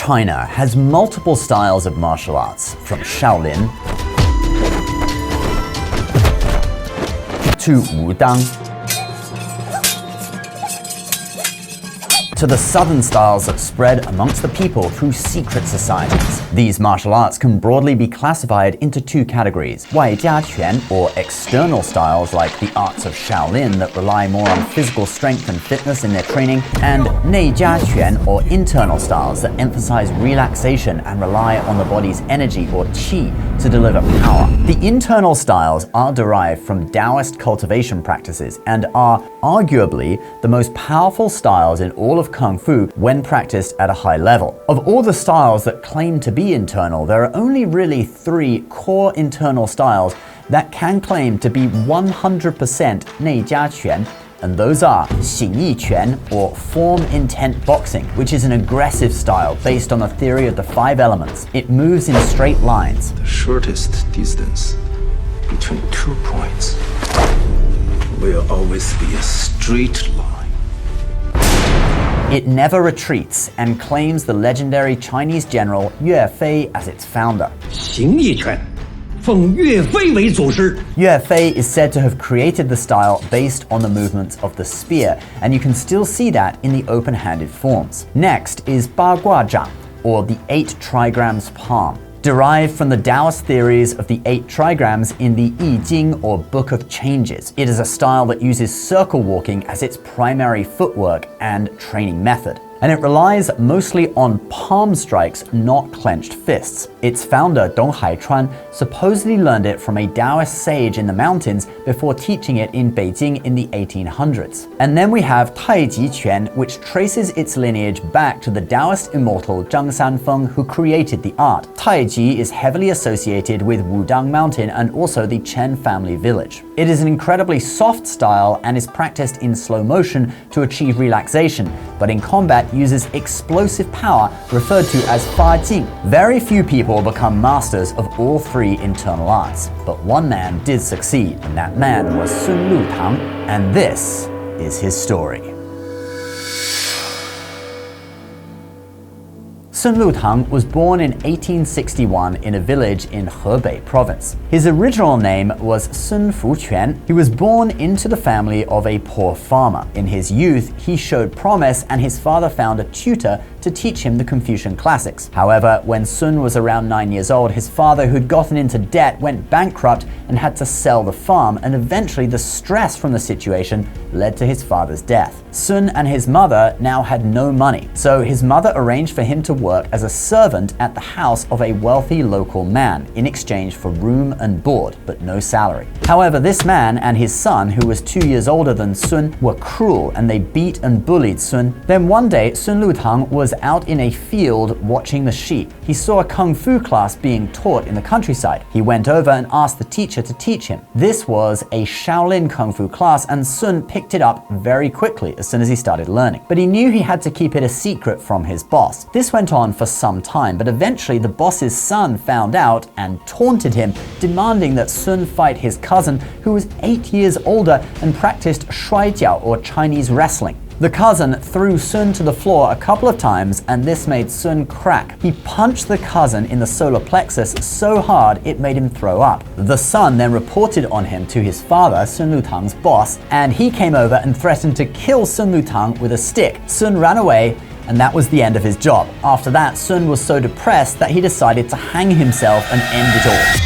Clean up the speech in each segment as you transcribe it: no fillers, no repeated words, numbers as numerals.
China has multiple styles of martial arts, from Shaolin to Wudang to the southern styles that spread amongst the people through secret societies. These martial arts can broadly be classified into two categories: 外家拳, or external styles like the arts of Shaolin that rely more on physical strength and fitness in their training, and 内家拳, or internal styles that emphasize relaxation and rely on the body's energy or qi to deliver power. The internal styles are derived from Taoist cultivation practices and are arguably the most powerful styles in all of Kung Fu when practiced at a high level. Of all the styles that claim to be internal, there are only really 3 core internal styles that can claim to be 100% 内家拳, and those are xingyi quan, or form intent boxing, which is an aggressive style based on the theory of the 5 elements. It moves in straight lines. The shortest distance between 2 points will always be a straight line. It never retreats and claims the legendary Chinese general Yue Fei as its founder. 形意拳，奉岳飞为祖师。 Yue Fei is said to have created the style based on the movements of the spear, and you can still see that in the open-handed forms. Next is bagua zhang, or the 8 trigrams palm. Derived from the Taoist theories of the 8 trigrams in the I Ching, or Book of Changes. It is a style that uses circle walking as its primary footwork and training method. And it relies mostly on palm strikes, not clenched fists. Its founder, Dong Haichuan, supposedly learned it from a Taoist sage in the mountains before teaching it in Beijing in the 1800s. And then we have Taiji Quan, which traces its lineage back to the Taoist immortal Zhang Sanfeng, who created the art. Taiji is heavily associated with Wudang Mountain and also the Chen family village. It is an incredibly soft style and is practiced in slow motion to achieve relaxation, but in combat uses explosive power referred to as fa jing. Very few people become masters of all 3 internal arts, but one man did succeed, and that man was Sun Lutang, and this is his story. Sun Lutang was born in 1861 in a village in Hebei province. His original name was Sun Fuquan. He was born into the family of a poor farmer. In his youth, he showed promise, and his father found a tutor to teach him the Confucian classics. However, when Sun was around 9 years old, his father, who'd gotten into debt, went bankrupt and had to sell the farm, and eventually the stress from the situation led to his father's death. Sun and his mother now had no money, so his mother arranged for him to work as a servant at the house of a wealthy local man in exchange for room and board, but no salary. However, this man and his son, who was 2 years older than Sun, were cruel, and they beat and bullied Sun. Then one day, Sun Lutang was out in a field watching the sheep. He saw a kung fu class being taught in the countryside. He went over and asked the teacher to teach him. This was a Shaolin kung fu class, and Sun picked it up very quickly as soon as he started learning. But he knew he had to keep it a secret from his boss. This went on for some time, but eventually the boss's son found out and taunted him, demanding that Sun fight his cousin, who was 8 years older and practiced shuaijiao, or Chinese wrestling. The cousin threw Sun to the floor a couple of times, and this made Sun crack. He punched the cousin in the solar plexus so hard it made him throw up. The son then reported on him to his father, Sun Lutang's boss, and he came over and threatened to kill Sun Lutang with a stick. Sun ran away, and that was the end of his job. After that, Sun was so depressed that he decided to hang himself and end it all.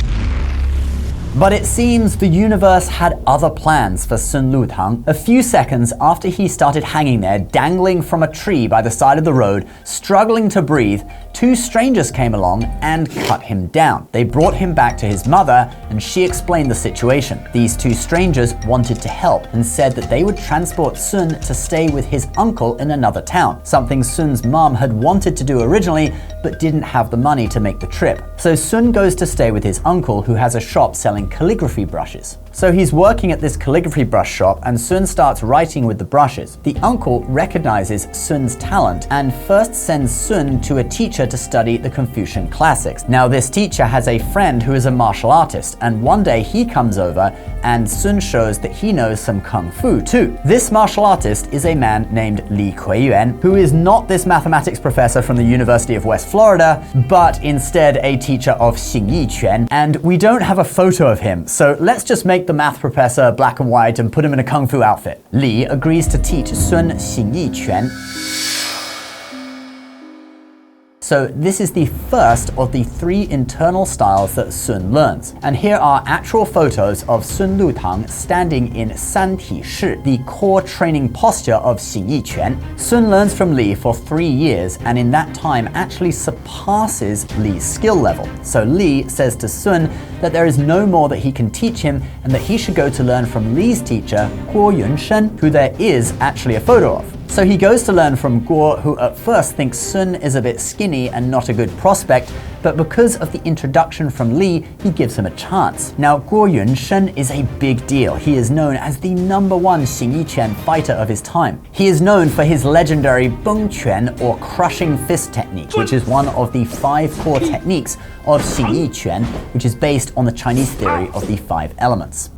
But it seems the universe had other plans for Sun Lutang. A few seconds after he started hanging there, dangling from a tree by the side of the road, struggling to breathe, 2 strangers came along and cut him down. They brought him back to his mother, and she explained the situation. These 2 strangers wanted to help and said that they would transport Sun to stay with his uncle in another town, something Sun's mom had wanted to do originally but didn't have the money to make the trip. So Sun goes to stay with his uncle, who has a shop selling calligraphy brushes. So he's working at this calligraphy brush shop and Sun starts writing with the brushes. The uncle recognizes Sun's talent and first sends Sun to a teacher to study the Confucian classics. Now this teacher has a friend who is a martial artist, and one day he comes over and Sun shows that he knows some kung fu too. This martial artist is a man named Li Kuiyuan, who is not this mathematics professor from the University of West Florida, but instead a teacher of xingyi quan, and we don't have a photo of him, so let's just make the math professor black and white and put him in a kung fu outfit. Li agrees to teach Sun xingyi quan. So this is the first of the 3 internal styles that Sun learns. And here are actual photos of Sun Lutang standing in san ti shi, the core training posture of xingyi quan. Sun learns from Li for 3 years and in that time actually surpasses Li's skill level. So Li says to Sun that there is no more that he can teach him and that he should go to learn from Li's teacher, Guo Yunshen, who there is actually a photo of. So he goes to learn from Guo, who at first thinks Sun is a bit skinny and not a good prospect, but because of the introduction from Li, he gives him a chance. Now, Guo Yunshen is a big deal. He is known as the #1 xingyi quan fighter of his time. He is known for his legendary beng quan, or crushing fist technique, which is one of the 5 core techniques of xingyi quan, which is based on the Chinese theory of the 5 elements.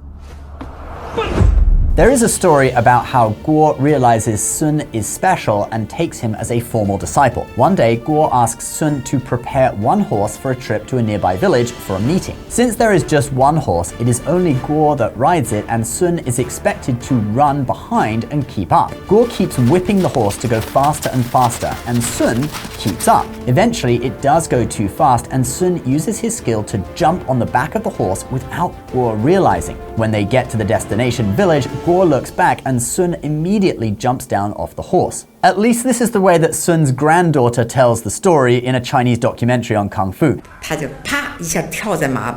There is a story about how Guo realizes Sun is special and takes him as a formal disciple. One day, Guo asks Sun to prepare 1 horse for a trip to a nearby village for a meeting. Since there is just 1 horse, it is only Guo that rides it and Sun is expected to run behind and keep up. Guo keeps whipping the horse to go faster and faster, and Sun keeps up. Eventually, it does go too fast and Sun uses his skill to jump on the back of the horse without Guo realizing. When they get to the destination village, Guo looks back and Sun immediately jumps down off the horse. At least this is the way that Sun's granddaughter tells the story in a Chinese documentary on Kung Fu. 他就啪一下跳在马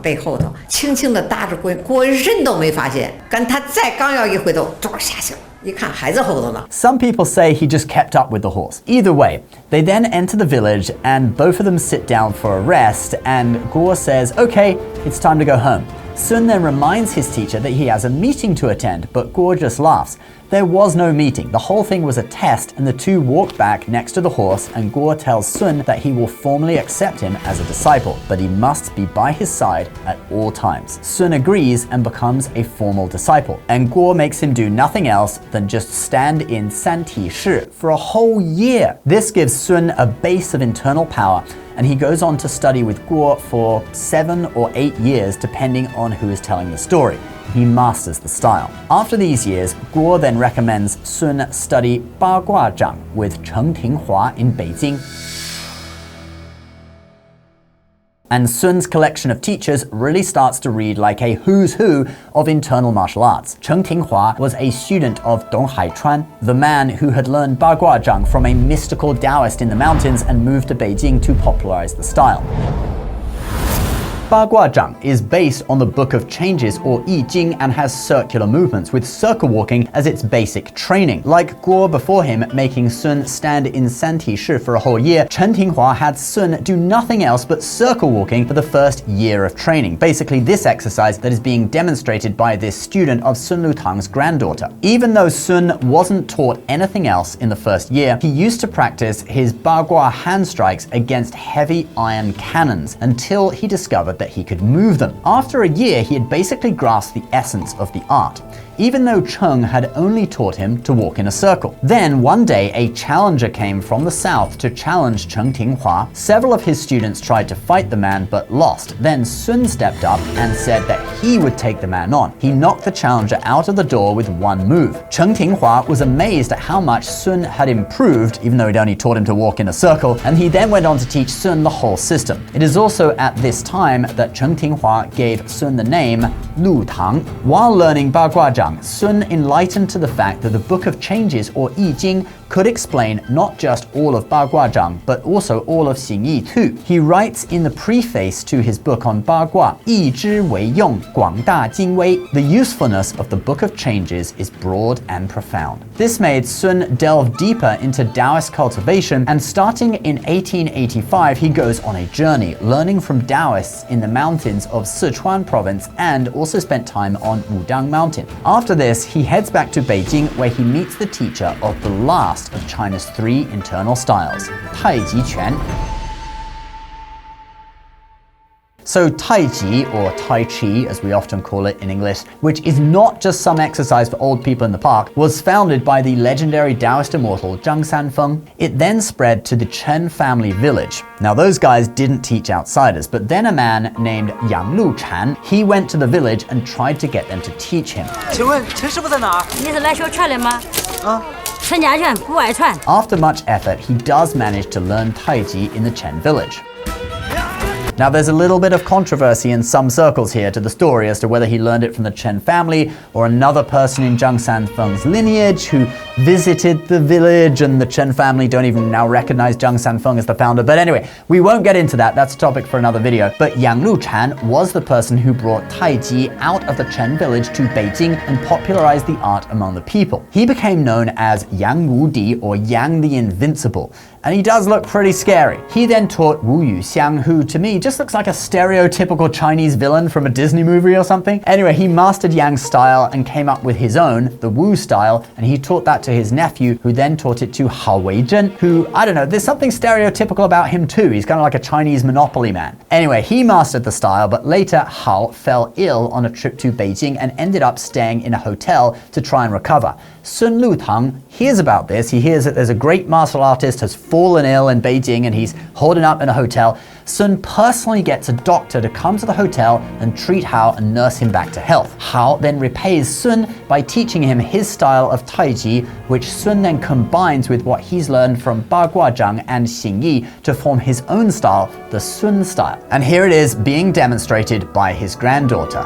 背后头，轻轻地搭着棍，国人都没发现。但他刚要一回头，咚下去了。一看还在后头呢。 Some people say he just kept up with the horse. Either way, they then enter the village and both of them sit down for a rest and Guo says, okay, it's time to go home. Sun then reminds his teacher that he has a meeting to attend, but Guo just laughs. There was no meeting. The whole thing was a test, and the two walk back next to the horse, and Guo tells Sun that he will formally accept him as a disciple, but he must be by his side at all times. Sun agrees and becomes a formal disciple, and Guo makes him do nothing else than just stand in san ti shi for a whole year. This gives Sun a base of internal power, and he goes on to study with Guo for 7 or 8 years, depending on who is telling the story. He masters the style. After these years, Guo then recommends Sun study bagua zhang with Cheng Tinghua in Beijing. And Sun's collection of teachers really starts to read like a who's who of internal martial arts. Cheng Tinghua was a student of Dong Haichuan, the man who had learned bagua zhang from a mystical Taoist in the mountains and moved to Beijing to popularize the style. Bagua zhang is based on the Book of Changes or I Ching and has circular movements with circle walking as its basic training. Like Guo before him making Sun stand in san ti shi for a whole year, Cheng Tinghua had Sun do nothing else but circle walking for the first year of training. Basically this exercise that is being demonstrated by this student of Sun Lutang's granddaughter. Even though Sun wasn't taught anything else in the first year, he used to practice his bagua hand strikes against heavy iron cannons until he discovered that he could move them. After a year, he had basically grasped the essence of the art, even though Cheng had only taught him to walk in a circle. Then one day, a challenger came from the south to challenge Cheng Tinghua. Several of his students tried to fight the man but lost. Then Sun stepped up and said that he would take the man on. He knocked the challenger out of the door with one move. Cheng Tinghua was amazed at how much Sun had improved, even though he'd only taught him to walk in a circle, and he then went on to teach Sun the whole system. It is also at this time that Cheng Tinghua gave Sun the name Lutang. While learning bagua zhang, Sun enlightened to the fact that the Book of Changes or I Ching could explain not just all of bagua zhang, but also all of xingyi too. He writes in the preface to his book on bagua, 易之为用，广大精微. The usefulness of the Book of Changes is broad and profound. This made Sun delve deeper into Taoist cultivation, and starting in 1885, he goes on a journey, learning from Taoists in the mountains of Sichuan province and also spent time on Lutang mountain. After this, he heads back to Beijing, where he meets the teacher of the last of China's 3 internal styles, Taiji Quan. So Taiji, or Tai Chi as we often call it in English, which is not just some exercise for old people in the park, was founded by the legendary Taoist immortal Zhang Sanfeng. It then spread to the Chen family village. Now those guys didn't teach outsiders, but then a man named Sun Lutang, he went to the village and tried to get them to teach him. 请问陈师傅在哪儿？你是来学拳的吗？陈家拳不爱传。 After much effort, he does manage to learn Taiji in the Chen village. Now there's a little bit of controversy in some circles here to the story as to whether he learned it from the Chen family or another person in Zhang Sanfeng's lineage who visited the village, and the Chen family don't even now recognize Zhang Sanfeng as the founder. But anyway, we won't get into that, that's a topic for another video. But Sun Lutang was the person who brought Taiji out of the Chen village to Beijing and popularized the art among the people. He became known as Yang Wudi, or Yang the Invincible. And he does look pretty scary. He then taught Wu Yuxiang, who to me just looks like a stereotypical Chinese villain from a Disney movie or something. Anyway, he mastered Yang's style and came up with his own, the Wu style, and he taught that to his nephew, who then taught it to Hao Weizhen, who, I don't know, there's something stereotypical about him too. He's kind of like a Chinese Monopoly man. Anyway, he mastered the style, but later Hao fell ill on a trip to Beijing and ended up staying in a hotel to try and recover. Sun Lutang hears about this. He hears that there's a great martial artist has fallen ill in Beijing and he's holding up in a hotel. Sun personally gets a doctor to come to the hotel and treat Hao and nurse him back to health. Hao then repays Sun by teaching him his style of Taiji, which Sun then combines with what he's learned from bagua zhang and xingyi to form his own style, the Sun style. And here it is being demonstrated by his granddaughter.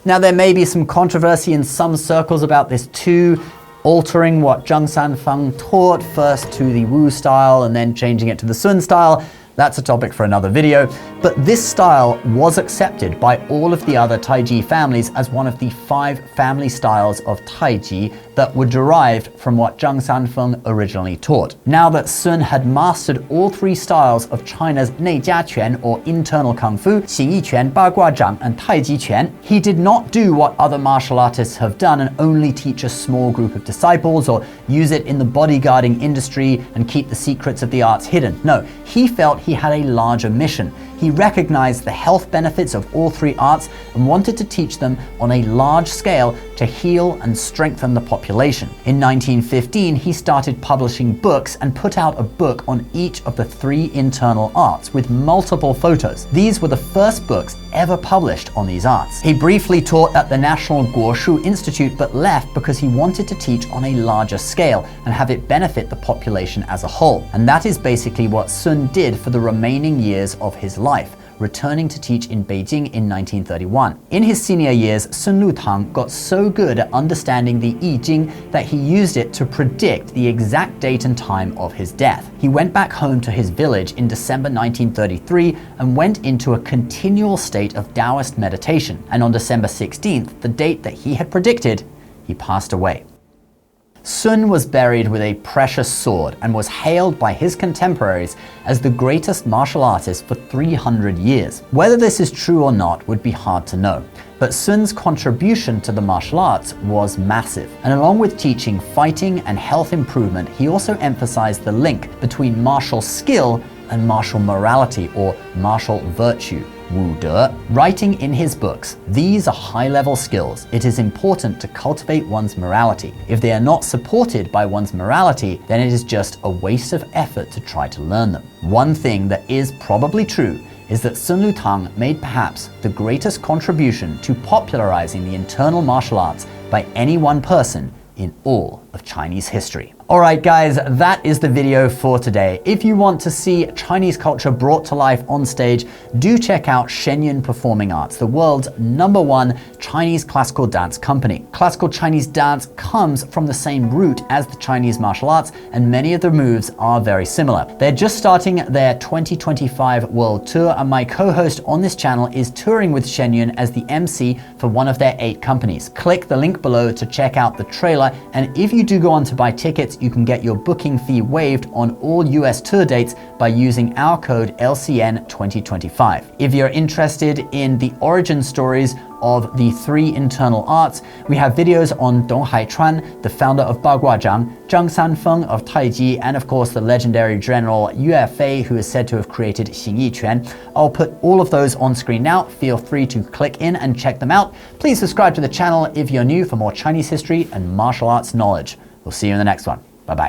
Now there may be some controversy in some circles about this too, altering what Zhang Sanfeng taught first to the Wu style and then changing it to the Sun style. That's a topic for another video, but this style was accepted by all of the other Taiji families as one of the 5 family styles of Taiji that were derived from what Zhang Sanfeng originally taught. Now that Sun had mastered all 3 styles of China's Neijia Quan, or internal Kung Fu, xingyi Quan, bagua zhang, and Taiji Quan, he did not do what other martial artists have done and only teach a small group of disciples or use it in the bodyguarding industry and keep the secrets of the arts hidden. No, he felt he had a larger mission. He recognized the health benefits of all 3 arts and wanted to teach them on a large scale to heal and strengthen the population. In 1915, he started publishing books and put out a book on each of the 3 internal arts with multiple photos. These were the first books ever published on these arts. He briefly taught at the National Guoshu Institute but left because he wanted to teach on a larger scale and have it benefit the population as a whole. And that is basically what Sun did for the remaining years of his life, returning to teach in Beijing in 1931. In his senior years, Sun Lutang got so good at understanding the I Ching that he used it to predict the exact date and time of his death. He went back home to his village in December 1933 and went into a continual state of Taoist meditation. And on December 16th, the date that he had predicted, he passed away. Sun was buried with a precious sword and was hailed by his contemporaries as the greatest martial artist for 300 years. Whether this is true or not would be hard to know, but Sun's contribution to the martial arts was massive. And along with teaching fighting and health improvement, he also emphasized the link between martial skill and martial morality, or martial virtue. Wu De. Writing in his books, these are high-level skills. It is important to cultivate one's morality. If they are not supported by one's morality, then it is just a waste of effort to try to learn them. One thing that is probably true is that Sun Lutang made perhaps the greatest contribution to popularizing the internal martial arts by any one person in all of Chinese history. Alright guys, that is the video for today. If you want to see Chinese culture brought to life on stage, do check out Shenyun Performing Arts, the world's #1 Chinese classical dance company. Classical Chinese dance comes from the same root as the Chinese martial arts, and many of the moves are very similar. They're just starting their 2025 world tour, and my co-host on this channel is touring with Shenyun as the MC for one of their 8 companies. Click the link below to check out the trailer, and if you do go on to buy tickets, you can get your booking fee waived on all US tour dates by using our code LCN2025. If you're interested in the origin stories of the 3 internal arts, we have videos on Dong Haichuan, the founder of bagua zhang, Zhang Sanfeng of Taiji, and of course the legendary general Yue Fei, who is said to have created xingyi. I'll put all of those on screen now. Feel free to click in and check them out. Please subscribe to the channel if you're new for more Chinese history and martial arts knowledge. We'll see you in the next one. Bye-bye.